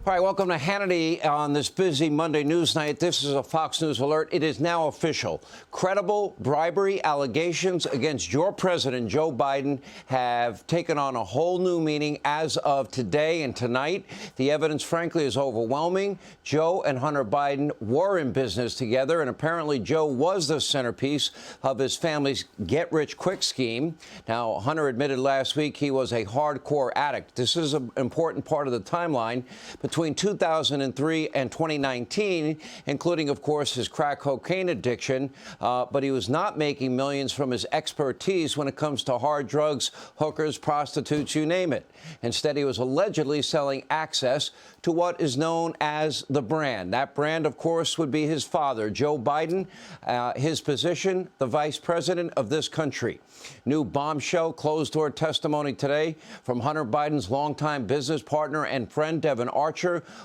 All right, welcome to Hannity on this busy Monday news night. This is a Fox News alert. It is now official. Credible bribery allegations against your president, Joe Biden, have taken on a whole new meaning as of today and tonight. The evidence, frankly, is overwhelming. Joe and Hunter Biden were in business together, and apparently Joe was the centerpiece of his family's get-rich-quick scheme. Now, Hunter admitted last week he was a hardcore addict. This is an important part of the timeline between 2003 and 2019, including, of course, his crack cocaine addiction. But he was not making millions from his expertise when it comes to hard drugs, hookers, prostitutes, you name it. Instead, he was allegedly selling access to what is known as the brand. That brand, of course, would be his father, Joe Biden, his position, the vice president of this country. New bombshell closed-door testimony today from Hunter Biden's longtime business partner and friend, Devon Archer,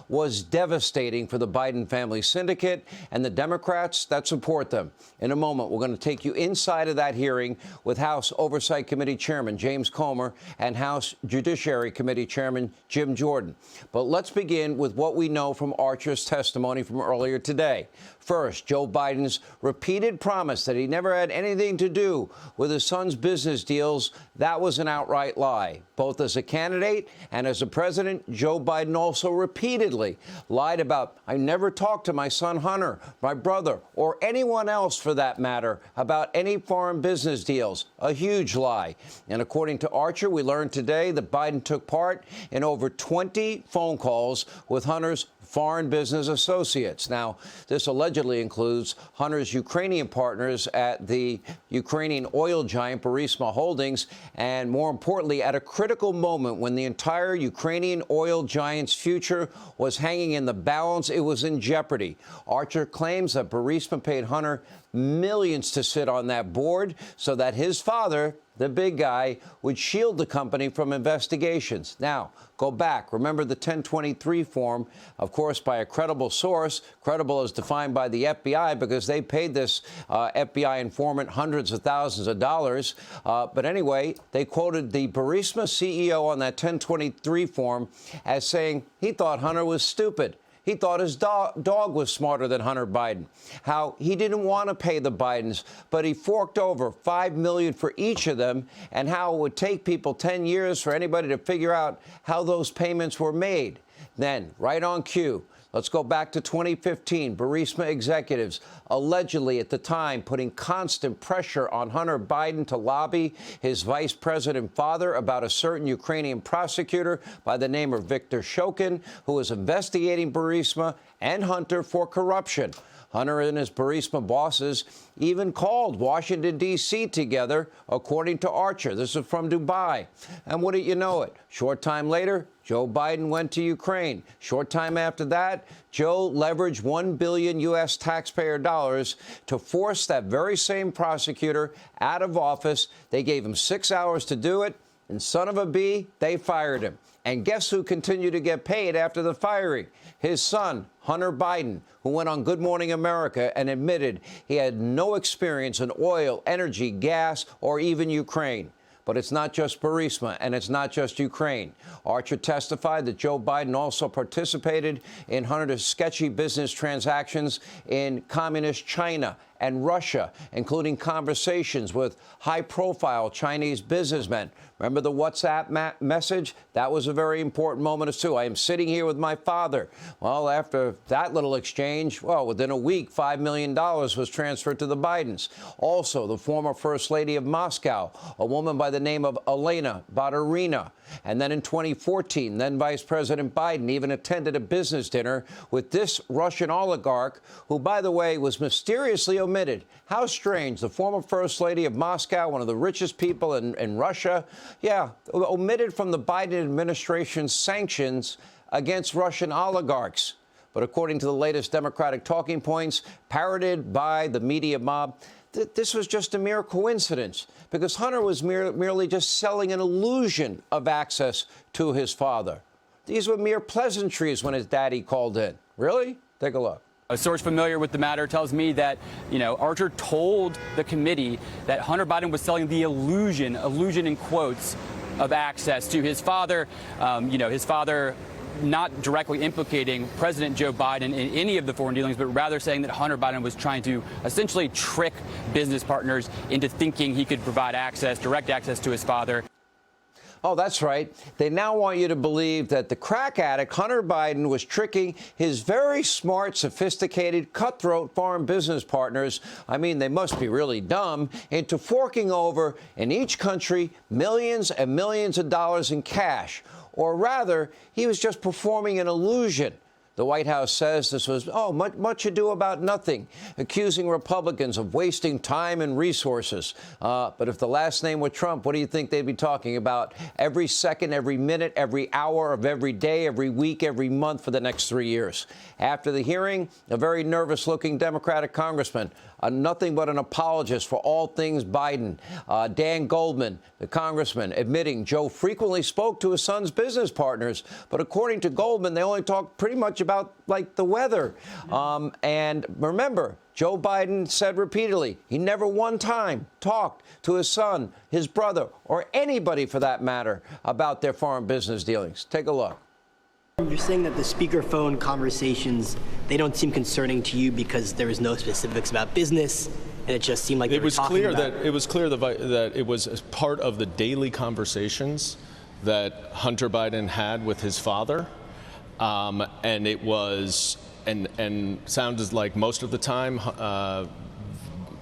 was devastating for the Biden family syndicate and the Democrats that support them. In a moment, we're going to take you inside of that hearing with House Oversight Committee Chairman James Comer and House Judiciary Committee Chairman Jim Jordan. But let's begin with what we know from Archer's testimony from earlier today. First, Joe Biden's repeated promise that he never had anything to do with his son's business deals. That was an outright lie. Both as a candidate and as a president, Joe Biden also repeatedly lied about, I never talked to my son Hunter, my brother, or anyone else for that matter, about any foreign business deals. A huge lie. And according to Archer, we learned today that Biden took part in over 20 phone calls with Hunter's foreign business associates. Now, this allegedly includes Hunter's Ukrainian partners at the Ukrainian oil giant Burisma Holdings, and more importantly, at a critical moment when the entire Ukrainian oil giant's future was hanging in the balance, it was in jeopardy. Archer claims that Burisma paid Hunter millions to sit on that board so that his father, the big guy, would shield the company from investigations. Now, go back. Remember the 1023 form, of course, by a credible source. Credible as defined by the FBI because they paid this FBI informant hundreds of thousands of dollars. But anyway, they quoted the Burisma CEO on that 1023 form as saying he thought Hunter was stupid. He thought his dog was smarter than Hunter Biden, how he didn't want to pay the Bidens, but he forked over $5 million for each of them, and how it would take people 10 years for anybody to figure out how those payments were made. Then, right on cue, let's go back to 2015. Burisma executives allegedly at the time putting constant pressure on Hunter Biden to lobby his vice president father about a certain Ukrainian prosecutor by the name of Viktor Shokin, who was investigating Burisma and Hunter for corruption. Hunter and his Burisma bosses even called Washington, D.C. together, according to Archer. This is from Dubai. And wouldn't you know it? Short time later, Joe Biden went to Ukraine. Short time after that, Joe leveraged $1 billion U.S. taxpayer dollars to force that very same prosecutor out of office. They gave him 6 hours to do it, and son of a bee, they fired him. And guess who continued to get paid after the firing? His son, Hunter Biden, who went on Good Morning America and admitted he had no experience in oil, energy, gas, or even Ukraine. But it's not just Burisma, and it's not just Ukraine. Archer testified that Joe Biden also participated in Hunter's sketchy business transactions in communist China and Russia, including conversations with high-profile Chinese businessmen. Remember the WhatsApp message? That was a very important moment, too. I am sitting here with my father. Well, after that little exchange, well, within a week, $5 million was transferred to the Bidens. Also, the former First Lady of Moscow, a woman by the name of Elena Baturina. And then in 2014, then Vice President Biden even attended a business dinner with this Russian oligarch, who, by the way, was mysteriously omitted. How strange. The former First Lady of Moscow, one of the richest people in Russia, omitted from the Biden administration's sanctions against Russian oligarchs. But according to the latest Democratic talking points, parroted by the media mob, this was just a mere coincidence, because Hunter was merely just selling an illusion of access to his father. These were mere pleasantries when his daddy called in. Really? Take a look. A source familiar with the matter tells me that, Archer told the committee that Hunter Biden was selling the illusion in quotes, of access to his father. His father not directly implicating President Joe Biden in any of the foreign dealings, but rather saying that Hunter Biden was trying to essentially trick business partners into thinking he could provide access, direct access to his father. Oh, that's right. They now want you to believe that the crack addict, Hunter Biden, was tricking his very smart, sophisticated, cutthroat foreign business partners, I mean, they must be really dumb, into forking over in each country millions and millions of dollars in cash. Or rather, he was just performing an illusion. The White House says this was, much ado about nothing, accusing Republicans of wasting time and resources. But if the last name were Trump, what do you think they'd be talking about every second, every minute, every hour of every day, every week, every month for the next 3 years? After the hearing, a very nervous-looking Democratic congressman, nothing but an apologist for all things Biden, Dan Goldman, the congressman, admitting Joe frequently spoke to his son's business partners. But according to Goldman, they only talked pretty much about, like, the weather. And remember, Joe Biden said repeatedly he never one time talked to his son, his brother, or anybody for that matter about their foreign business dealings. Take a look. You're saying that the speakerphone conversations, they don't seem concerning to you because there was no specifics about business, and it just seemed like they were talking about... It was clear that it was part of the daily conversations that Hunter Biden had with his father, and it was, and sounded like most of the time,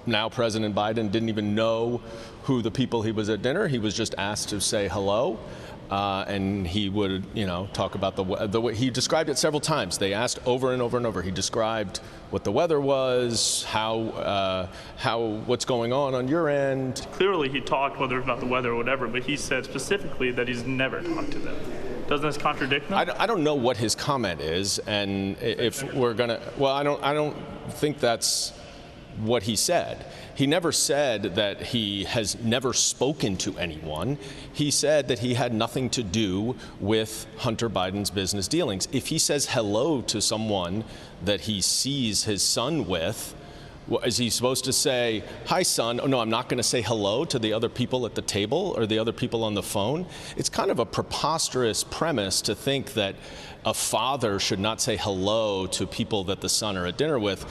now President Biden didn't even know who the people he was at dinner. He was just asked to say hello. And he would, talk about the way he described it several times. They asked over and over and over. He described what the weather was, what's going on your end. Clearly, he talked, whether about the weather or whatever, but he said specifically that he's never talked to them. Doesn't this contradict them? I don't know what his comment is, and if we're gonna, I don't think that's what he said. He never said that he has never spoken to anyone. He said that he had nothing to do with Hunter Biden's business dealings. If he says hello to someone that he sees his son with, is he supposed to say, "Hi, son"? Oh, no, I'm not going to say hello to the other people at the table or the other people on the phone. It's kind of a preposterous premise to think that a father should not say hello to people that the son are at dinner with.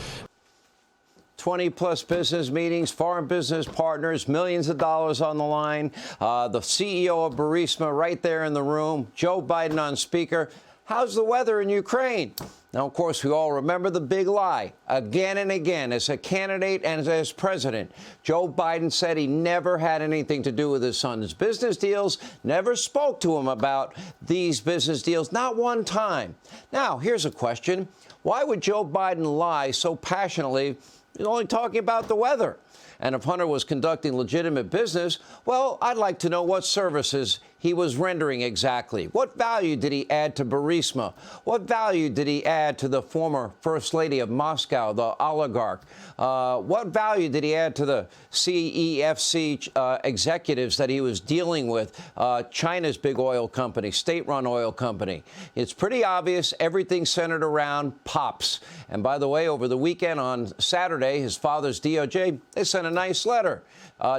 20-plus business meetings, foreign business partners, millions of dollars on the line. The CEO of Burisma right there in the room. Joe Biden on speaker. How's the weather in Ukraine? Now, of course, we all remember the big lie. Again and again, as a candidate and as president, Joe Biden said he never had anything to do with his son's business deals, never spoke to him about these business deals, not one time. Now, here's a question. Why would Joe Biden lie so passionately? He's only talking about the weather. And if Hunter was conducting legitimate business, well, I'd like to know what services he was rendering exactly. What value did he add to Burisma? What value did he add to the former First Lady of Moscow, the oligarch? What value did he add to the CEFC executives that he was dealing with, China's big oil company, state-run oil company? It's pretty obvious everything centered around Pops. And by the way, over the weekend on Saturday, his father's DOJ, they sent a nice letter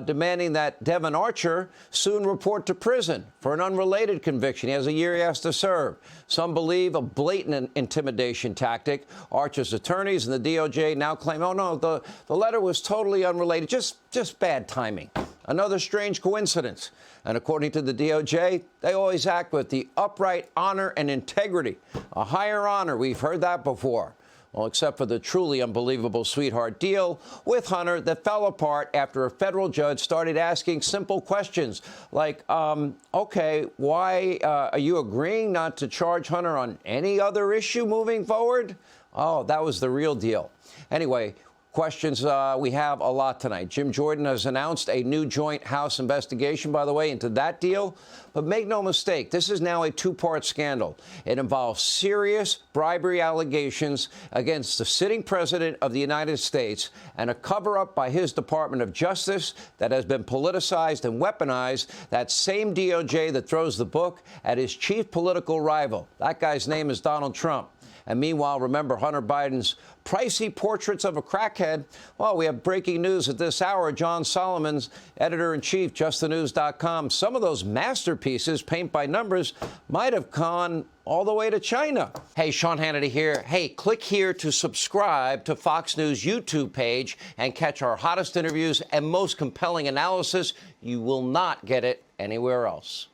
demanding that Devon Archer soon report to prison for an unrelated conviction. He has a year he has to serve. Some believe a blatant intimidation tactic. Archer's attorneys and the DOJ now claim, oh, no, the letter was totally unrelated, just bad timing. Another strange coincidence. And according to the DOJ, they always act with the upright honor and integrity. A higher honor. We've heard that before. Well, except for the truly unbelievable sweetheart deal with Hunter that fell apart after a federal judge started asking simple questions like, OK, why are you agreeing not to charge Hunter on any other issue moving forward? Oh, that was the real deal. Anyway, questions, we have a lot tonight. Jim Jordan has announced a new joint House investigation, by the way, into that deal. But make no mistake, this is now a two-part scandal. It involves serious bribery allegations against the sitting president of the United States and a cover-up by his Department of Justice that has been politicized and weaponized, that same DOJ that throws the book at his chief political rival. That guy's name is Donald Trump. And meanwhile, remember, Hunter Biden's pricey portraits of a crackhead. Well, we have breaking news at this hour. John Solomon's editor-in-chief, justthenews.com. Some of those masterpieces, paint by numbers, might have gone all the way to China. Hey, Sean Hannity here. Hey, click here to subscribe to Fox News YouTube page and catch our hottest interviews and most compelling analysis. You will not get it anywhere else.